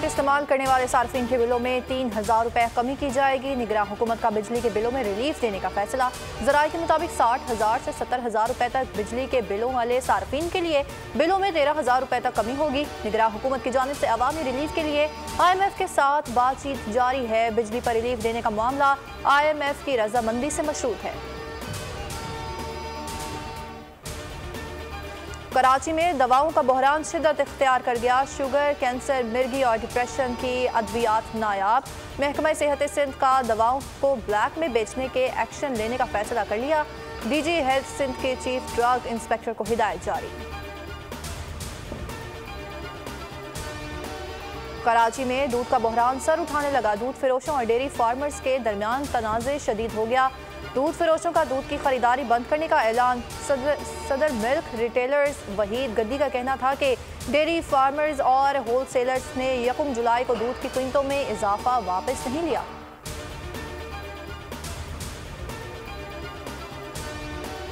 इस्तेमाल करने वाले सार्फिन के बिलों में 3,000 रुपए कमी की जाएगी। निगरान हुकूमत का बिजली के बिलों में रिलीफ देने का फैसला। ज़राए के मुताबिक 60,000 से 70,000 रुपए तक बिजली के बिलों वाले सार्फिन के लिए बिलों में 13,000 रुपए तक कमी होगी। निगरान हुकूमत की जानिब से अवामी रिलीफ के लिए IMF के साथ बातचीत जारी है। बिजली पर रिलीफ देने का मामला IMF की रजामंदी से मशरूत है। कराची में दवाओं का बहरान शिद्दत इख्तियार कर गया। शुगर, कैंसर, मिर्गी और डिप्रेशन की अद्वियात नायाब। महकमा सेहत सिंध का दवाओं को ब्लैक में बेचने के एक्शन लेने का फैसला कर लिया। DG हेल्थ सिंध के चीफ ड्रग इंस्पेक्टर को हिदायत जारी। कराची में दूध का बहरान सर उठाने लगा। दूध फरोशों और डेयरी फार्मर्स के दरमियान तनाज़े शदीद हो गया। दूध फरोशों का दूध की खरीदारी बंद करने का ऐलान। सदर मिल्क रिटेलर्स वहीद गद्दी का कहना था कि डेयरी फार्मर्स और होलसेलर्स ने 1 जुलाई को दूध की कीमतों में इजाफा वापस नहीं लिया।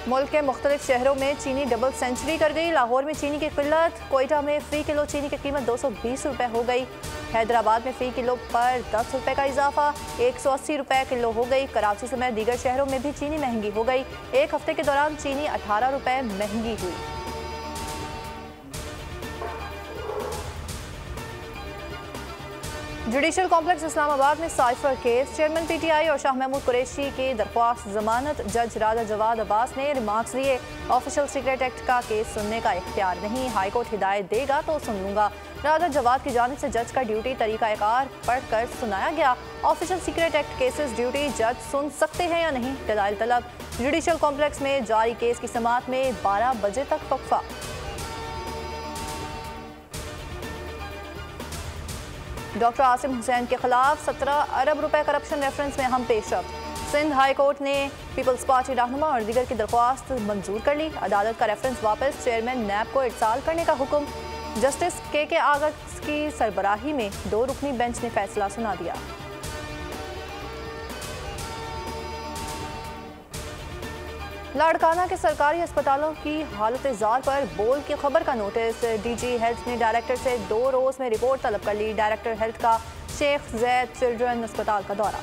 मुल्क के मुख्तलिफ शहरों में चीनी डबल सेंचुरी कर गई। लाहौर में चीनी की किल्लत। कोयटा में फ़ी किलो चीनी की कीमत 220 रुपए हो गई। हैदराबाद में फ़ी किलो पर 10 रुपए का इजाफा 180 रुपए किलो हो गई। कराची समेत दीगर शहरों में भी चीनी महंगी हो गई। एक हफ्ते के दौरान चीनी 18 रुपए महंगी हुई। जुडिशल कॉम्प्लेक्स इस्लामाबाद में साइफर केस। चेयरमैन PTI और शाह महमूद कुरैशी की दरख्वास्त जमानत। जज राजा जवाद अब्बास ने रिमार्क्स दिए। ऑफिशियल सीक्रेट एक्ट का केस सुनने का इख्तियार नहीं। हाईकोर्ट हिदायत देगा तो सुन लूंगा। राजा जवाद की जानिब से जज का ड्यूटी तरीकाकार पढ़कर सुनाया गया। Official secret act cases duty जज सुन सकते हैं या नहीं, दलाइल तलब। जुडिशल कॉम्प्लेक्स में जारी केस की समाअत में 12 बजे तक वक्फा। डॉक्टर आसिम हुसैन के खिलाफ 17 अरब रुपए करप्शन रेफरेंस में अहम पेशरफ्त। सिंध हाई कोर्ट ने पीपल्स पार्टी रहनुमा और दीगर की दरख्वास्त मंजूर कर ली। अदालत का रेफरेंस वापस। चेयरमैन नैब को इरसाल करने का हुक्म। जस्टिस के आगज की सरबराही में 2 रुकनी बेंच ने फैसला सुना दिया। लाड़काना के सरकारी अस्पतालों की हालत जार पर बोल की खबर का नोटिस। DG हेल्थ ने डायरेक्टर से 2 रोज में रिपोर्ट तलब कर ली। डायरेक्टर हेल्थ का शेख जैद चिल्ड्रन अस्पताल का दौरा।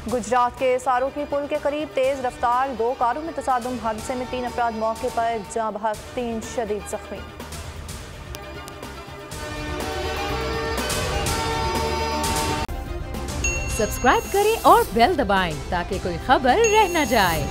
गुजरात के सारोकी पुल के करीब तेज रफ्तार 2 कारों में तसादुम। हादसे में 3 अफराद मौके पर जाँ बहक, 3 शदीद जख्मी। सब्सक्राइब करें और बेल दबाएं ताकि कोई खबर रह न जाए।